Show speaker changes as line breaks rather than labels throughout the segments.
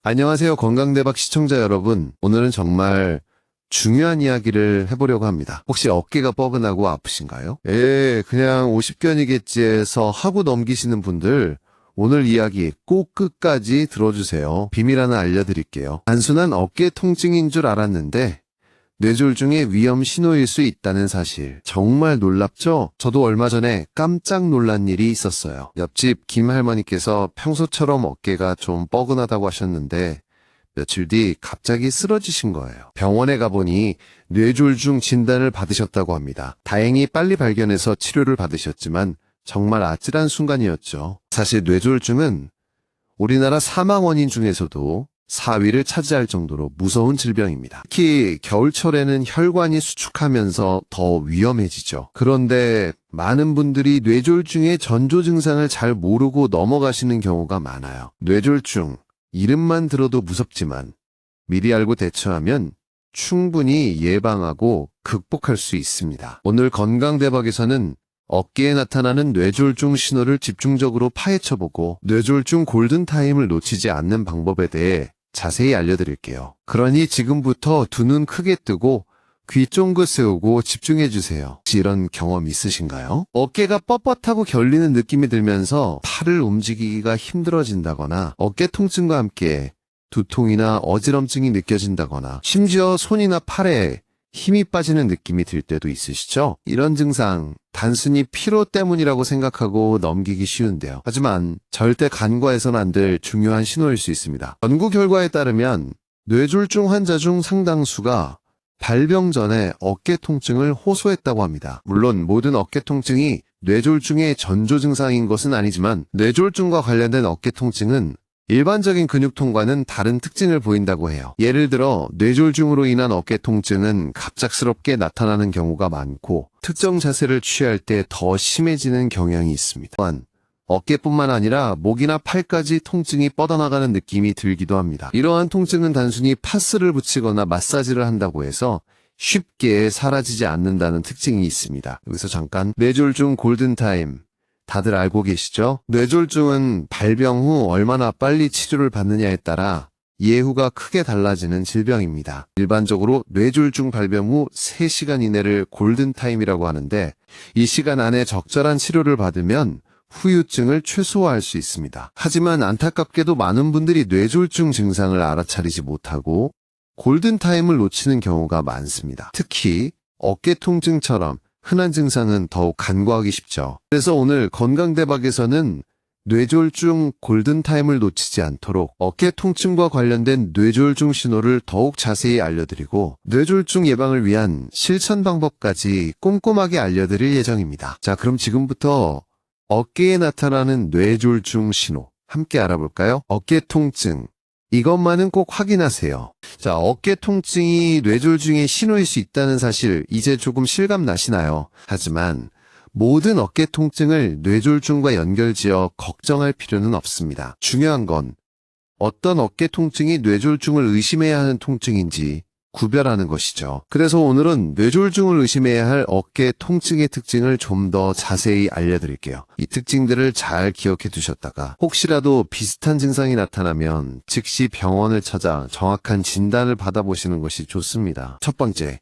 안녕하세요. 건강대박 시청자 여러분. 오늘은 정말 중요한 이야기를 해보려고 합니다. 혹시 어깨가 뻐근하고 아프신가요? 그냥 50견이겠지 해서 하고 넘기시는 분들, 오늘 이야기 꼭 끝까지 들어주세요. 비밀 하나 알려드릴게요. 단순한 어깨 통증인 줄 알았는데 뇌졸중의 위험 신호일 수 있다는 사실. 정말 놀랍죠? 저도 얼마 전에 깜짝 놀란 일이 있었어요. 옆집 김 할머니께서 평소처럼 어깨가 좀 뻐근하다고 하셨는데 며칠 뒤 갑자기 쓰러지신 거예요. 병원에 가보니 뇌졸중 진단을 받으셨다고 합니다. 다행히 빨리 발견해서 치료를 받으셨지만 정말 아찔한 순간이었죠. 사실 뇌졸중은 우리나라 사망 원인 중에서도 4위를 차지할 정도로 무서운 질병입니다. 특히 겨울철에는 혈관이 수축하면서 더 위험해지죠. 그런데 많은 분들이 뇌졸중의 전조 증상을 잘 모르고 넘어가시는 경우가 많아요. 뇌졸중, 이름만 들어도 무섭지만 미리 알고 대처하면 충분히 예방하고 극복할 수 있습니다. 오늘 건강대박에서는 어깨에 나타나는 뇌졸중 신호를 집중적으로 파헤쳐보고 뇌졸중 골든타임을 놓치지 않는 방법에 대해 자세히 알려드릴게요. 그러니 지금부터 두 눈 크게 뜨고 귀 쫑긋 세우고 집중해주세요. 혹시 이런 경험 있으신가요? 어깨가 뻣뻣하고 결리는 느낌이 들면서 팔을 움직이기가 힘들어진다거나 어깨 통증과 함께 두통이나 어지럼증이 느껴진다거나 심지어 손이나 팔에 힘이 빠지는 느낌이 들 때도 있으시죠? 이런 증상 단순히 피로 때문이라고 생각하고 넘기기 쉬운데요. 하지만 절대 간과해서는 안 될 중요한 신호일 수 있습니다. 연구 결과에 따르면 뇌졸중 환자 중 상당수가 발병 전에 어깨 통증을 호소했다고 합니다. 물론 모든 어깨 통증이 뇌졸중의 전조 증상인 것은 아니지만 뇌졸중과 관련된 어깨 통증은 일반적인 근육통과는 다른 특징을 보인다고 해요. 예를 들어 뇌졸중으로 인한 어깨 통증은 갑작스럽게 나타나는 경우가 많고 특정 자세를 취할 때 더 심해지는 경향이 있습니다. 또한 어깨뿐만 아니라 목이나 팔까지 통증이 뻗어나가는 느낌이 들기도 합니다. 이러한 통증은 단순히 파스를 붙이거나 마사지를 한다고 해서 쉽게 사라지지 않는다는 특징이 있습니다. 여기서 잠깐 뇌졸중 골든타임 다들 알고 계시죠? 뇌졸중은 발병 후 얼마나 빨리 치료를 받느냐에 따라 예후가 크게 달라지는 질병입니다. 일반적으로 뇌졸중 발병 후 3시간 이내를 골든타임이라고 하는데 이 시간 안에 적절한 치료를 받으면 후유증을 최소화할 수 있습니다. 하지만 안타깝게도 많은 분들이 뇌졸중 증상을 알아차리지 못하고 골든타임을 놓치는 경우가 많습니다. 특히 어깨 통증처럼 흔한 증상은 더욱 간과하기 쉽죠. 그래서 오늘 건강대박에서는 뇌졸중 골든타임을 놓치지 않도록 어깨 통증과 관련된 뇌졸중 신호를 더욱 자세히 알려드리고 뇌졸중 예방을 위한 실천 방법까지 꼼꼼하게 알려드릴 예정입니다. 자, 그럼 지금부터 어깨에 나타나는 뇌졸중 신호 함께 알아볼까요? 어깨 통증. 이것만은 꼭 확인하세요. 자, 어깨 통증이 뇌졸중의 신호일 수 있다는 사실 이제 조금 실감 나시나요? 하지만 모든 어깨 통증을 뇌졸중과 연결지어 걱정할 필요는 없습니다. 중요한 건 어떤 어깨 통증이 뇌졸중을 의심해야 하는 통증인지 구별하는 것이죠. 그래서 오늘은 뇌졸중을 의심해야 할 어깨 통증의 특징을 좀 더 자세히 알려드릴게요. 이 특징들을 잘 기억해 두셨다가 혹시라도 비슷한 증상이 나타나면 즉시 병원을 찾아 정확한 진단을 받아보시는 것이 좋습니다. 첫 번째,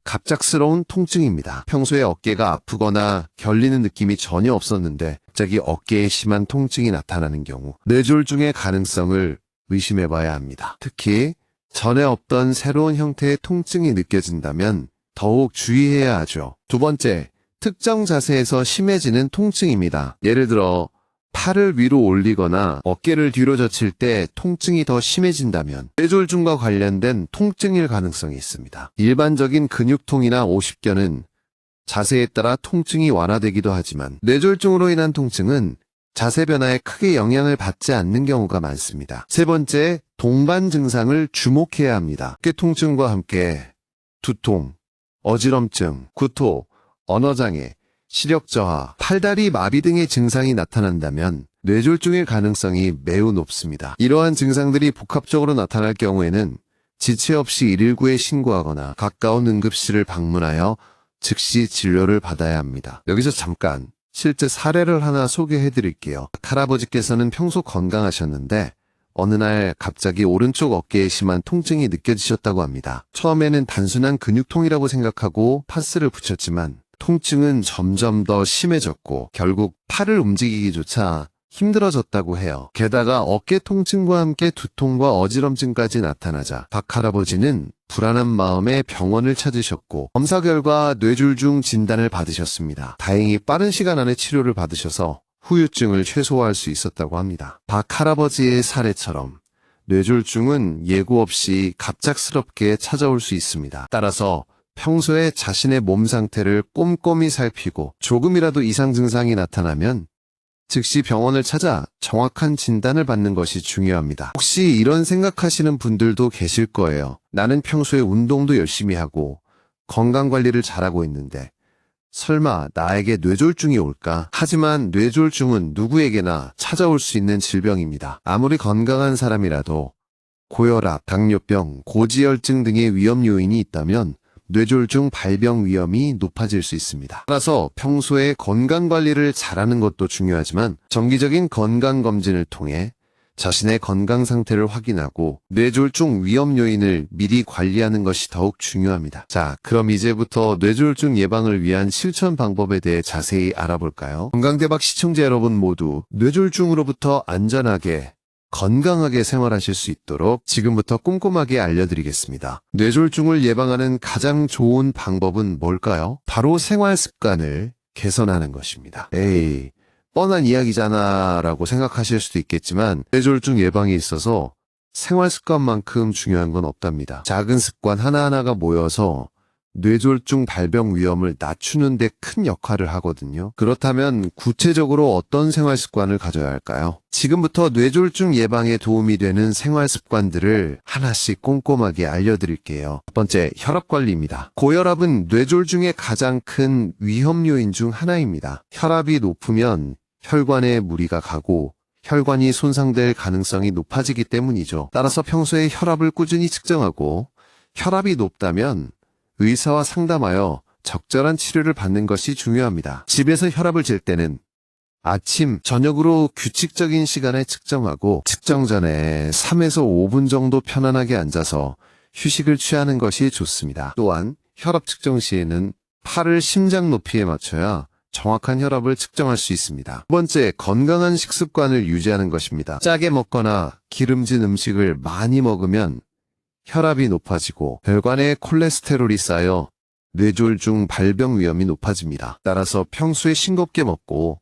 갑작스러운 통증입니다. 평소에 어깨가 아프거나 결리는 느낌이 전혀 없었는데 갑자기 어깨에 심한 통증이 나타나는 경우 뇌졸중의 가능성을 의심해봐야 합니다. 특히 전에 없던 새로운 형태의 통증이 느껴진다면 더욱 주의해야 하죠. 두 번째, 특정 자세에서 심해지는 통증입니다. 예를 들어 팔을 위로 올리거나 어깨를 뒤로 젖힐 때 통증이 더 심해진다면 뇌졸중과 관련된 통증일 가능성이 있습니다. 일반적인 근육통이나 오십견은 자세에 따라 통증이 완화되기도 하지만 뇌졸중으로 인한 통증은 자세 변화에 크게 영향을 받지 않는 경우가 많습니다. 세 번째, 동반 증상을 주목해야 합니다. 어깨 통증과 함께 두통, 어지럼증, 구토, 언어장애, 시력 저하, 팔다리 마비 등의 증상이 나타난다면 뇌졸중일 가능성이 매우 높습니다. 이러한 증상들이 복합적으로 나타날 경우에는 지체 없이 119에 신고하거나 가까운 응급실을 방문하여 즉시 진료를 받아야 합니다. 여기서 잠깐 실제 사례를 하나 소개해 드릴게요. 할아버지께서는 평소 건강하셨는데 어느 날 갑자기 오른쪽 어깨에 심한 통증이 느껴지셨다고 합니다. 처음에는 단순한 근육통이라고 생각하고 파스를 붙였지만 통증은 점점 더 심해졌고 결국 팔을 움직이기조차 힘들어졌다고 해요. 게다가 어깨 통증과 함께 두통과 어지럼증까지 나타나자 박 할아버지는 불안한 마음에 병원을 찾으셨고 검사 결과 뇌졸중 진단을 받으셨습니다. 다행히 빠른 시간 안에 치료를 받으셔서 후유증을 최소화할 수 있었다고 합니다. 박 할아버지의 사례처럼 뇌졸중은 예고 없이 갑작스럽게 찾아올 수 있습니다. 따라서 평소에 자신의 몸 상태를 꼼꼼히 살피고 조금이라도 이상 증상이 나타나면 즉시 병원을 찾아 정확한 진단을 받는 것이 중요합니다. 혹시 이런 생각하시는 분들도 계실 거예요. 나는 평소에 운동도 열심히 하고 건강관리를 잘하고 있는데 설마 나에게 뇌졸중이 올까? 하지만 뇌졸중은 누구에게나 찾아올 수 있는 질병입니다. 아무리 건강한 사람이라도 고혈압, 당뇨병, 고지혈증 등의 위험 요인이 있다면 뇌졸중 발병 위험이 높아질 수 있습니다. 따라서 평소에 건강관리를 잘하는 것도 중요하지만 정기적인 건강검진을 통해 자신의 건강 상태를 확인하고 뇌졸중 위험 요인을 미리 관리하는 것이 더욱 중요합니다. 자, 그럼 이제부터 뇌졸중 예방을 위한 실천 방법에 대해 자세히 알아볼까요? 건강대박 시청자 여러분 모두 뇌졸중으로부터 안전하게 건강하게 생활하실 수 있도록 지금부터 꼼꼼하게 알려드리겠습니다. 뇌졸중을 예방하는 가장 좋은 방법은 뭘까요? 바로 생활 습관을 개선하는 것입니다. 에이, 뻔한 이야기잖아 라고 생각하실 수도 있겠지만 뇌졸중 예방에 있어서 생활 습관만큼 중요한 건 없답니다. 작은 습관 하나하나가 모여서 뇌졸중 발병 위험을 낮추는 데 큰 역할을 하거든요. 그렇다면 구체적으로 어떤 생활 습관을 가져야 할까요? 지금부터 뇌졸중 예방에 도움이 되는 생활 습관들을 하나씩 꼼꼼하게 알려드릴게요. 첫 번째, 혈압 관리입니다. 고혈압은 뇌졸중의 가장 큰 위험 요인 중 하나입니다. 혈압이 높으면 혈관에 무리가 가고 혈관이 손상될 가능성이 높아지기 때문이죠. 따라서 평소에 혈압을 꾸준히 측정하고 혈압이 높다면 의사와 상담하여 적절한 치료를 받는 것이 중요합니다. 집에서 혈압을 잴 때는 아침, 저녁으로 규칙적인 시간에 측정하고 측정 전에 3에서 5분 정도 편안하게 앉아서 휴식을 취하는 것이 좋습니다. 또한 혈압 측정 시에는 팔을 심장 높이에 맞춰야 정확한 혈압을 측정할 수 있습니다. 두 번째, 건강한 식습관을 유지하는 것입니다. 짜게 먹거나 기름진 음식을 많이 먹으면 혈압이 높아지고 혈관에 콜레스테롤이 쌓여 뇌졸중 발병 위험이 높아집니다. 따라서 평소에 싱겁게 먹고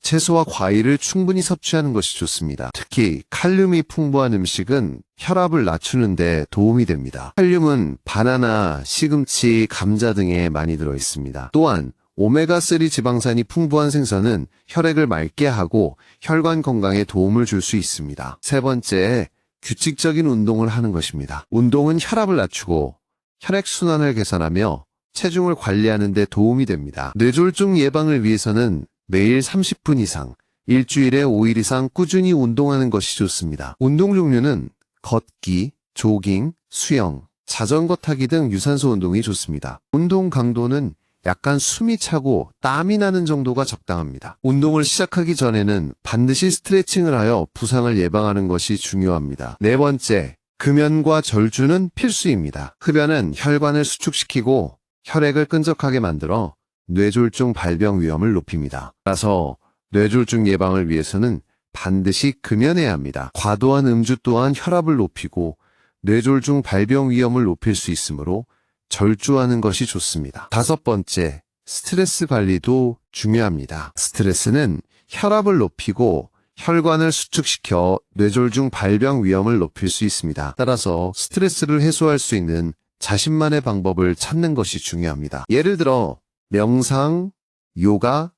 채소와 과일을 충분히 섭취하는 것이 좋습니다. 특히 칼륨이 풍부한 음식은 혈압을 낮추는 데 도움이 됩니다. 칼륨은 바나나, 시금치, 감자 등에 많이 들어 있습니다. 또한 오메가3 지방산이 풍부한 생선은 혈액을 맑게 하고 혈관 건강에 도움을 줄 수 있습니다. 세 번째, 규칙적인 운동을 하는 것입니다. 운동은 혈압을 낮추고 혈액순환을 개선하며 체중을 관리하는 데 도움이 됩니다. 뇌졸중 예방을 위해서는 매일 30분 이상, 일주일에 5일 이상 꾸준히 운동하는 것이 좋습니다. 운동 종류는 걷기, 조깅, 수영, 자전거 타기 등 유산소 운동이 좋습니다. 운동 강도는 약간 숨이 차고 땀이 나는 정도가 적당합니다. 운동을 시작하기 전에는 반드시 스트레칭을 하여 부상을 예방하는 것이 중요합니다. 네 번째, 금연과 절주는 필수입니다. 흡연은 혈관을 수축시키고 혈액을 끈적하게 만들어 뇌졸중 발병 위험을 높입니다. 따라서 뇌졸중 예방을 위해서는 반드시 금연해야 합니다. 과도한 음주 또한 혈압을 높이고 뇌졸중 발병 위험을 높일 수 있으므로 절주하는 것이 좋습니다. 다섯 번째, 스트레스 관리도 중요합니다. 스트레스는 혈압을 높이고 혈관을 수축시켜 뇌졸중 발병 위험을 높일 수 있습니다. 따라서 스트레스를 해소할 수 있는 자신만의 방법을 찾는 것이 중요합니다. 예를 들어 명상, 요가,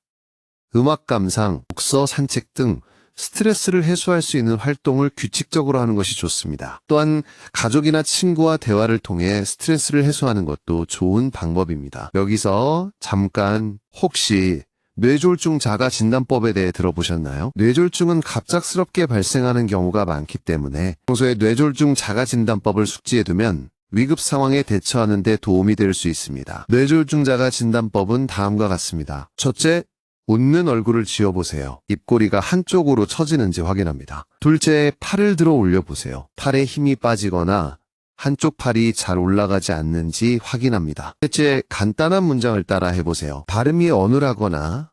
음악 감상, 독서, 산책 등 스트레스를 해소할 수 있는 활동을 규칙적으로 하는 것이 좋습니다. 또한 가족이나 친구와 대화를 통해 스트레스를 해소하는 것도 좋은 방법입니다. 여기서 잠깐 혹시 뇌졸중 자가진단법에 대해 들어보셨나요? 뇌졸중은 갑작스럽게 발생하는 경우가 많기 때문에 평소에 뇌졸중 자가진단법을 숙지해두면 위급 상황에 대처하는 데 도움이 될 수 있습니다. 뇌졸중 자가진단법은 다음과 같습니다. 첫째, 웃는 얼굴을 지어보세요. 입꼬리가 한쪽으로 처지는지 확인합니다. 둘째, 팔을 들어 올려보세요. 팔에 힘이 빠지거나 한쪽 팔이 잘 올라가지 않는지 확인합니다. 셋째, 간단한 문장을 따라 해보세요. 발음이 어눌하거나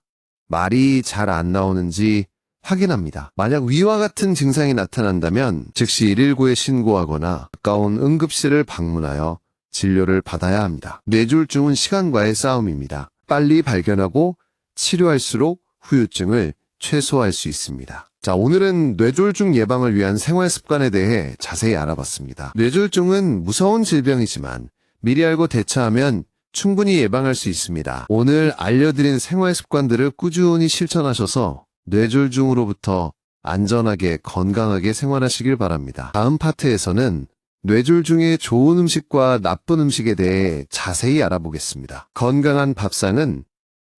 말이 잘 안 나오는지 확인합니다. 만약 위와 같은 증상이 나타난다면 즉시 119에 신고하거나 가까운 응급실을 방문하여 진료를 받아야 합니다. 뇌졸중은 시간과의 싸움입니다. 빨리 발견하고 치료할수록 후유증을 최소화할 수 있습니다. 자, 오늘은 뇌졸중 예방을 위한 생활 습관에 대해 자세히 알아봤습니다. 뇌졸중은 무서운 질병이지만 미리 알고 대처하면 충분히 예방할 수 있습니다. 오늘 알려드린 생활 습관들을 꾸준히 실천하셔서 뇌졸중으로부터 안전하게 건강하게 생활하시길 바랍니다. 다음 파트에서는 뇌졸중의 좋은 음식과 나쁜 음식에 대해 자세히 알아보겠습니다. 건강한 밥상은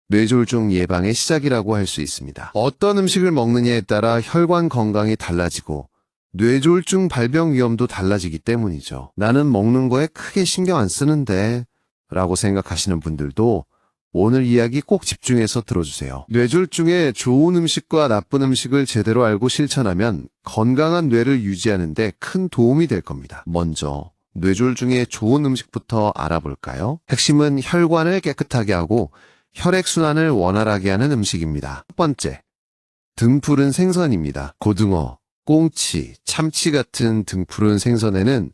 뇌졸중 예방의 시작이라고 할 수 있습니다. 어떤 음식을 먹느냐에 따라 혈관 건강이 달라지고 뇌졸중 발병 위험도 달라지기 때문이죠. 나는 먹는 거에 크게 신경 안 쓰는데 라고 생각하시는 분들도 오늘 이야기 꼭 집중해서 들어주세요. 뇌졸중의 좋은 음식과 나쁜 음식을 제대로 알고 실천하면 건강한 뇌를 유지하는 데 큰 도움이 될 겁니다. 먼저 뇌졸중의 좋은 음식부터 알아볼까요? 핵심은 혈관을 깨끗하게 하고 혈액순환을 원활하게 하는 음식입니다. 첫 번째, 등푸른 생선입니다. 고등어, 꽁치, 참치 같은 등푸른 생선에는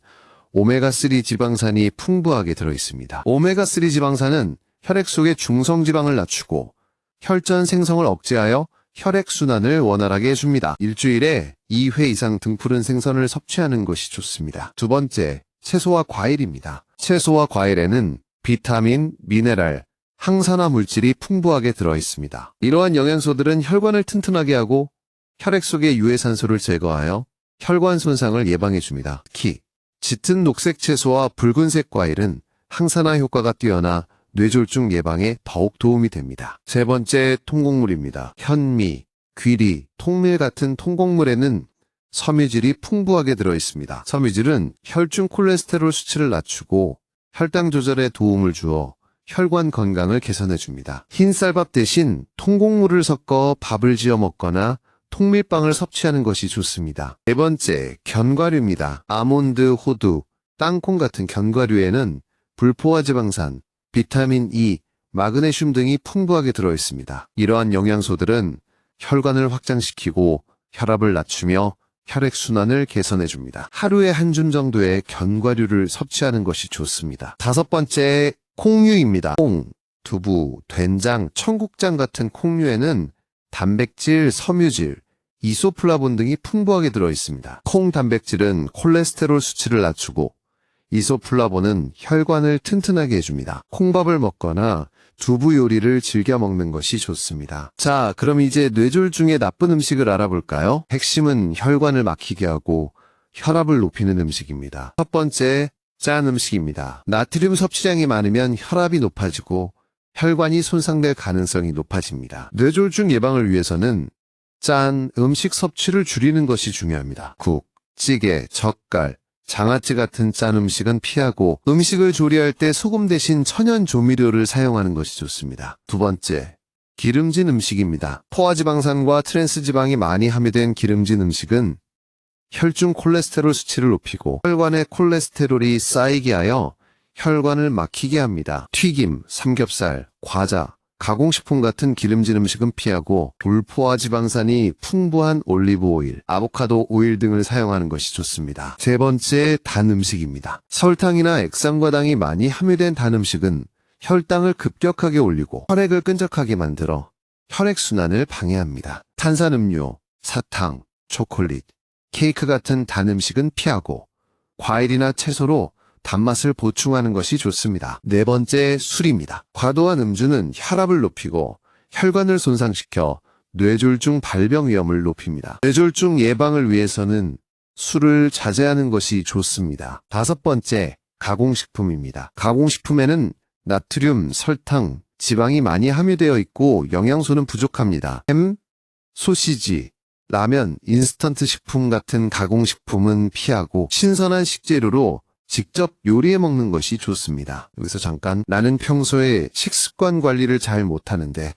오메가3 지방산이 풍부하게 들어있습니다. 오메가3 지방산은 혈액 속의 중성지방을 낮추고 혈전 생성을 억제하여 혈액순환을 원활하게 해줍니다. 일주일에 2회 이상 등푸른 생선을 섭취하는 것이 좋습니다. 두 번째, 채소와 과일입니다. 채소와 과일에는 비타민, 미네랄, 항산화 물질이 풍부하게 들어있습니다. 이러한 영양소들은 혈관을 튼튼하게 하고 혈액 속의 유해산소를 제거하여 혈관 손상을 예방해줍니다. 특히 짙은 녹색 채소와 붉은색 과일은 항산화 효과가 뛰어나 뇌졸중 예방에 더욱 도움이 됩니다. 세 번째, 통곡물입니다. 현미, 귀리, 통밀 같은 통곡물에는 섬유질이 풍부하게 들어있습니다. 섬유질은 혈중 콜레스테롤 수치를 낮추고 혈당 조절에 도움을 주어 혈관 건강을 개선해줍니다. 흰쌀밥 대신 통곡물을 섞어 밥을 지어 먹거나 통밀빵을 섭취하는 것이 좋습니다. 네 번째, 견과류입니다. 아몬드, 호두, 땅콩 같은 견과류에는 불포화 지방산, 비타민 E, 마그네슘 등이 풍부하게 들어있습니다. 이러한 영양소들은 혈관을 확장시키고 혈압을 낮추며 혈액순환을 개선해줍니다. 하루에 한 줌 정도의 견과류를 섭취하는 것이 좋습니다. 다섯 번째, 콩류입니다. 콩, 두부, 된장, 청국장 같은 콩류에는 단백질, 섬유질, 이소플라본 등이 풍부하게 들어있습니다. 콩 단백질은 콜레스테롤 수치를 낮추고 이소플라본은 혈관을 튼튼하게 해줍니다. 콩밥을 먹거나 두부 요리를 즐겨 먹는 것이 좋습니다. 자, 그럼 이제 뇌졸중의 나쁜 음식을 알아볼까요? 핵심은 혈관을 막히게 하고 혈압을 높이는 음식입니다. 첫 번째, 짠 음식입니다. 나트륨 섭취량이 많으면 혈압이 높아지고 혈관이 손상될 가능성이 높아집니다. 뇌졸중 예방을 위해서는 짠 음식 섭취를 줄이는 것이 중요합니다. 국, 찌개, 젓갈, 장아찌 같은 짠 음식은 피하고 음식을 조리할 때 소금 대신 천연 조미료를 사용하는 것이 좋습니다. 두 번째, 기름진 음식입니다. 포화지방산과 트랜스지방이 많이 함유된 기름진 음식은 혈중 콜레스테롤 수치를 높이고 혈관에 콜레스테롤이 쌓이게 하여 혈관을 막히게 합니다. 튀김, 삼겹살, 과자, 가공식품 같은 기름진 음식은 피하고 불포화 지방산이 풍부한 올리브 오일, 아보카도 오일 등을 사용하는 것이 좋습니다. 세 번째, 단 음식입니다. 설탕이나 액상과당이 많이 함유된 단 음식은 혈당을 급격하게 올리고 혈액을 끈적하게 만들어 혈액순환을 방해합니다. 탄산음료, 사탕, 초콜릿, 케이크 같은 단 음식은 피하고 과일이나 채소로 단맛을 보충하는 것이 좋습니다. 네 번째, 술입니다. 과도한 음주는 혈압을 높이고 혈관을 손상시켜 뇌졸중 발병 위험을 높입니다. 뇌졸중 예방을 위해서는 술을 자제하는 것이 좋습니다. 다섯 번째, 가공식품입니다. 가공식품에는 나트륨, 설탕, 지방이 많이 함유되어 있고 영양소는 부족합니다. 햄, 소시지, 라면, 인스턴트 식품 같은 가공식품은 피하고 신선한 식재료로 직접 요리해 먹는 것이 좋습니다. 여기서 잠깐, 나는 평소에 식습관 관리를 잘 못하는데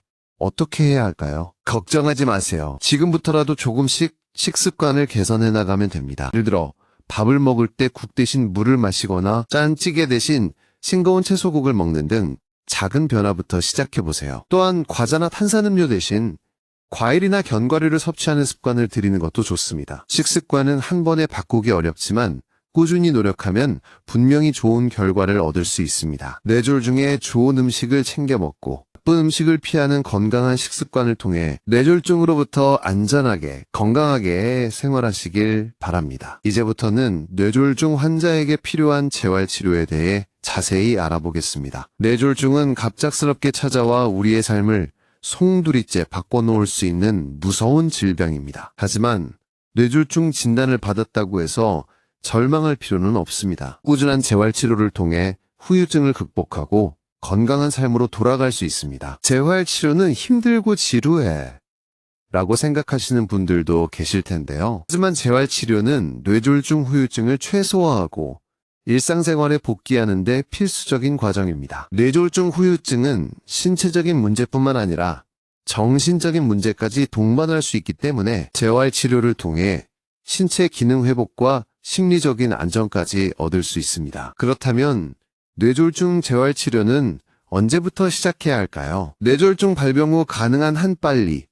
어떻게 해야 할까요? 걱정하지 마세요. 지금부터라도 조금씩 식습관을 개선해 나가면 됩니다. 예를 들어 밥을 먹을 때 국 대신 물을 마시거나 짠 찌개 대신 싱거운 채소국을 먹는 등 작은 변화부터 시작해보세요. 또한 과자나 탄산음료 대신 과일이나 견과류를 섭취하는 습관을 들이는 것도 좋습니다. 식습관은 한 번에 바꾸기 어렵지만 꾸준히 노력하면 분명히 좋은 결과를 얻을 수 있습니다. 뇌졸 중에 좋은 음식을 챙겨 먹고 나쁜 음식을 피하는 건강한 식습관을 통해 뇌졸중으로부터 안전하게 건강하게 생활하시길 바랍니다. 이제부터는 뇌졸중 환자에게 필요한 재활치료에 대해 자세히 알아보겠습니다. 뇌졸중은 갑작스럽게 찾아와 우리의 삶을 송두리째 바꿔놓을 수 있는 무서운 질병입니다. 하지만 뇌졸중 진단을 받았다고 해서 절망할 필요는 없습니다. 꾸준한 재활치료를 통해 후유증을 극복하고 건강한 삶으로 돌아갈 수 있습니다. 재활치료는 힘들고 지루해 라고 생각하시는 분들도 계실 텐데요. 하지만 재활치료는 뇌졸중 후유증을 최소화하고 일상생활에 복귀하는 데 필수적인 과정입니다. 뇌졸중 후유증은 신체적인 문제뿐만 아니라 정신적인 문제까지 동반할 수 있기 때문에 재활치료를 통해 신체 기능 회복과 심리적인 안정까지 얻을 수 있습니다. 그렇다면 뇌졸중 재활치료는 언제부터 시작해야 할까요? 뇌졸중 발병 후 가능한 한 빨리,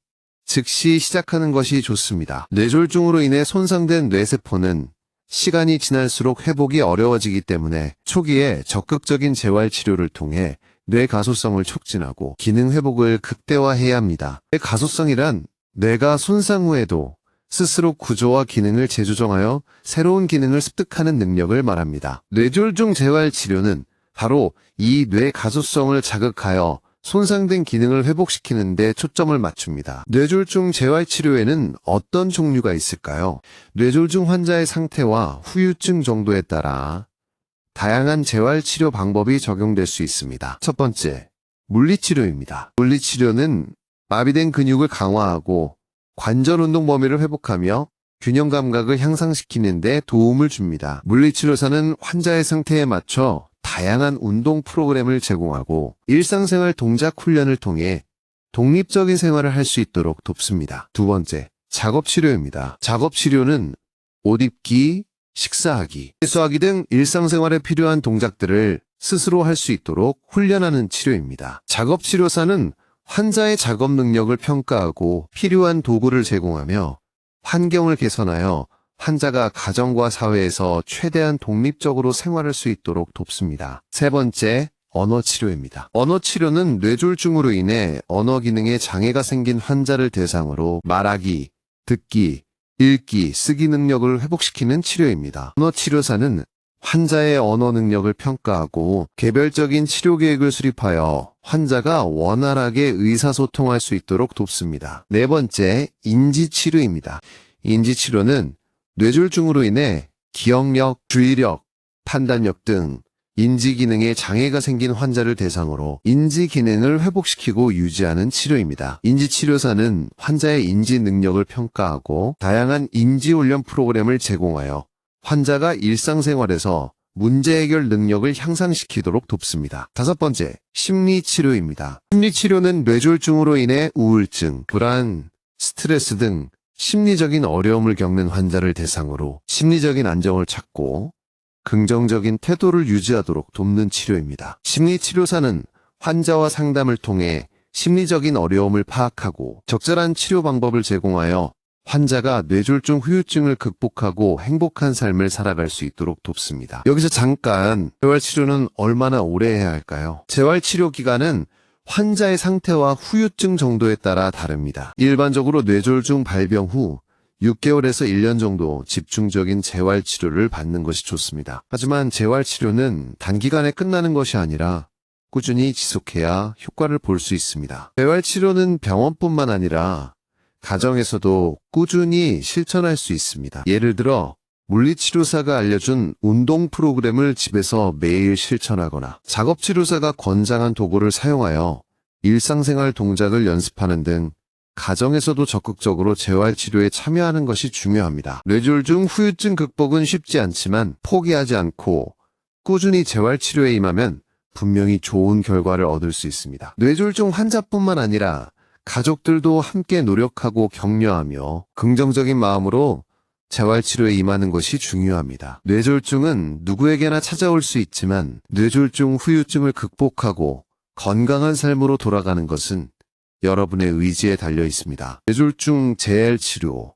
즉시 시작하는 것이 좋습니다. 뇌졸중으로 인해 손상된 뇌세포는 시간이 지날수록 회복이 어려워지기 때문에 초기에 적극적인 재활치료를 통해 뇌 가소성을 촉진하고 기능 회복을 극대화해야 합니다. 뇌 가소성이란 뇌가 손상 후에도 스스로 구조와 기능을 재조정하여 새로운 기능을 습득하는 능력을 말합니다. 뇌졸중 재활치료는 바로 이 뇌 가소성을 자극하여 손상된 기능을 회복시키는 데 초점을 맞춥니다. 뇌졸중 재활치료에는 어떤 종류가 있을까요? 뇌졸중 환자의 상태와 후유증 정도에 따라 다양한 재활치료 방법이 적용될 수 있습니다. 첫 번째, 물리치료입니다. 물리치료는 마비된 근육을 강화하고 관절 운동 범위를 회복하며 균형 감각을 향상시키는 데 도움을 줍니다. 물리치료사는 환자의 상태에 맞춰 다양한 운동 프로그램을 제공하고 일상생활 동작 훈련을 통해 독립적인 생활을 할 수 있도록 돕습니다. 두 번째, 작업치료입니다. 작업치료는 옷 입기, 식사하기, 세수하기 등 일상생활에 필요한 동작들을 스스로 할 수 있도록 훈련하는 치료입니다. 작업치료사는 환자의 작업 능력을 평가하고 필요한 도구를 제공하며 환경을 개선하여 환자가 가정과 사회에서 최대한 독립적으로 생활할 수 있도록 돕습니다. 세 번째, 언어치료입니다. 언어치료는 뇌졸중으로 인해 언어 기능에 장애가 생긴 환자를 대상으로 말하기, 듣기, 읽기, 쓰기 능력을 회복시키는 치료입니다. 언어치료사는 환자의 언어 능력을 평가하고 개별적인 치료 계획을 수립하여 환자가 원활하게 의사소통할 수 있도록 돕습니다. 네 번째, 인지치료입니다. 인지치료는 뇌졸중으로 인해 기억력, 주의력, 판단력 등 인지 기능에 장애가 생긴 환자를 대상으로 인지 기능을 회복시키고 유지하는 치료입니다. 인지치료사는 환자의 인지 능력을 평가하고 다양한 인지 훈련 프로그램을 제공하여 환자가 일상생활에서 문제 해결 능력을 향상시키도록 돕습니다. 다섯 번째, 심리치료입니다. 심리치료는 뇌졸중으로 인해 우울증, 불안, 스트레스 등 심리적인 어려움을 겪는 환자를 대상으로 심리적인 안정을 찾고 긍정적인 태도를 유지하도록 돕는 치료입니다. 심리치료사는 환자와 상담을 통해 심리적인 어려움을 파악하고 적절한 치료 방법을 제공하여 환자가 뇌졸중 후유증을 극복하고 행복한 삶을 살아갈 수 있도록 돕습니다. 여기서 잠깐, 재활치료는 얼마나 오래 해야 할까요? 재활치료 기간은 환자의 상태와 후유증 정도에 따라 다릅니다. 일반적으로 뇌졸중 발병 후 6개월에서 1년 정도 집중적인 재활치료를 받는 것이 좋습니다. 하지만 재활치료는 단기간에 끝나는 것이 아니라 꾸준히 지속해야 효과를 볼 수 있습니다. 재활치료는 병원뿐만 아니라 가정에서도 꾸준히 실천할 수 있습니다. 예를 들어 물리치료사가 알려준 운동 프로그램을 집에서 매일 실천하거나 작업치료사가 권장한 도구를 사용하여 일상생활 동작을 연습하는 등 가정에서도 적극적으로 재활치료에 참여하는 것이 중요합니다. 뇌졸중 후유증 극복은 쉽지 않지만 포기하지 않고 꾸준히 재활치료에 임하면 분명히 좋은 결과를 얻을 수 있습니다. 뇌졸중 환자뿐만 아니라 가족들도 함께 노력하고 격려하며 긍정적인 마음으로 재활치료에 임하는 것이 중요합니다. 뇌졸중은 누구에게나 찾아올 수 있지만 뇌졸중 후유증을 극복하고 건강한 삶으로 돌아가는 것은 여러분의 의지에 달려 있습니다. 뇌졸중 재활치료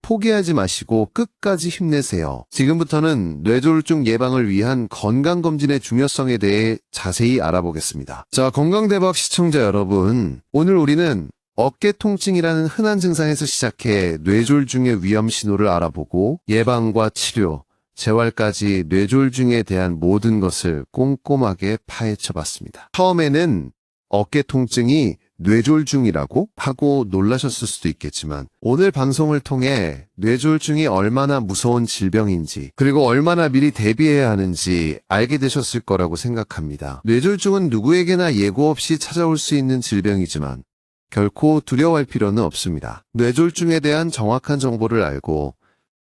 포기하지 마시고 끝까지 힘내세요. 지금부터는 뇌졸중 예방을 위한 건강검진의 중요성에 대해 자세히 알아보겠습니다. 자, 건강대박 시청자 여러분, 오늘 우리는 어깨 통증이라는 흔한 증상에서 시작해 뇌졸중의 위험 신호를 알아보고 예방과 치료, 재활까지 뇌졸중에 대한 모든 것을 꼼꼼하게 파헤쳐봤습니다. 처음에는 어깨 통증이 뇌졸중이라고 하고 놀라셨을 수도 있겠지만 오늘 방송을 통해 뇌졸중이 얼마나 무서운 질병인지 그리고 얼마나 미리 대비해야 하는지 알게 되셨을 거라고 생각합니다. 뇌졸중은 누구에게나 예고 없이 찾아올 수 있는 질병이지만 결코 두려워할 필요는 없습니다. 뇌졸중에 대한 정확한 정보를 알고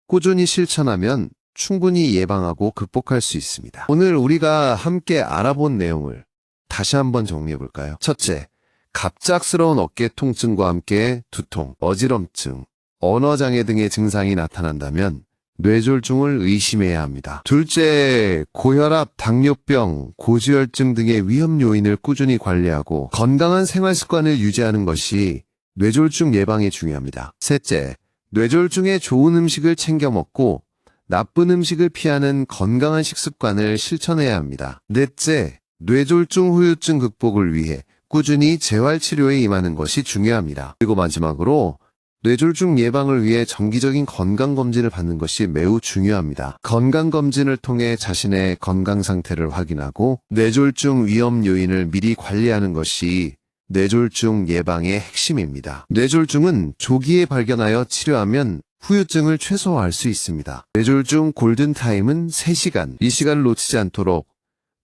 꾸준히 실천하면 충분히 예방하고 극복할 수 있습니다. 오늘 우리가 함께 알아본 내용을 다시 한번 정리해 볼까요? 첫째, 갑작스러운 어깨 통증과 함께 두통, 어지럼증, 언어장애 등의 증상이 나타난다면 뇌졸중을 의심해야 합니다. 둘째, 고혈압, 당뇨병, 고지혈증 등의 위험 요인을 꾸준히 관리하고 건강한 생활 습관을 유지하는 것이 뇌졸중 예방에 중요합니다. 셋째, 뇌졸중에 좋은 음식을 챙겨 먹고 나쁜 음식을 피하는 건강한 식습관을 실천해야 합니다. 넷째, 뇌졸중 후유증 극복을 위해 꾸준히 재활치료에 임하는 것이 중요합니다. 그리고 마지막으로 뇌졸중 예방을 위해 정기적인 건강검진을 받는 것이 매우 중요합니다. 건강검진을 통해 자신의 건강 상태를 확인하고 뇌졸중 위험 요인을 미리 관리하는 것이 뇌졸중 예방의 핵심입니다. 뇌졸중은 조기에 발견하여 치료하면 후유증을 최소화할 수 있습니다. 뇌졸중 골든타임은 3시간. 이 시간을 놓치지 않도록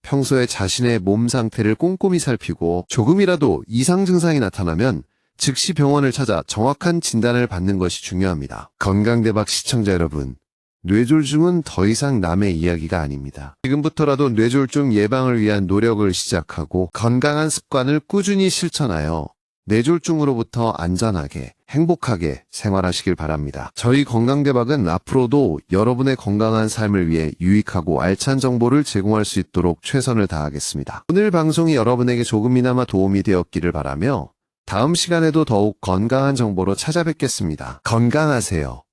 평소에 자신의 몸 상태를 꼼꼼히 살피고 조금이라도 이상 증상이 나타나면 즉시 병원을 찾아 정확한 진단을 받는 것이 중요합니다. 건강대박 시청자 여러분, 뇌졸중은 더 이상 남의 이야기가 아닙니다. 지금부터라도 뇌졸중 예방을 위한 노력을 시작하고 건강한 습관을 꾸준히 실천하여 뇌졸중으로부터 안전하게, 행복하게 생활하시길 바랍니다. 저희 건강대박은 앞으로도 여러분의 건강한 삶을 위해 유익하고 알찬 정보를 제공할 수 있도록 최선을 다하겠습니다. 오늘 방송이 여러분에게 조금이나마 도움이 되었기를 바라며 다음 시간에도 더욱 건강한 정보로 찾아뵙겠습니다. 건강하세요.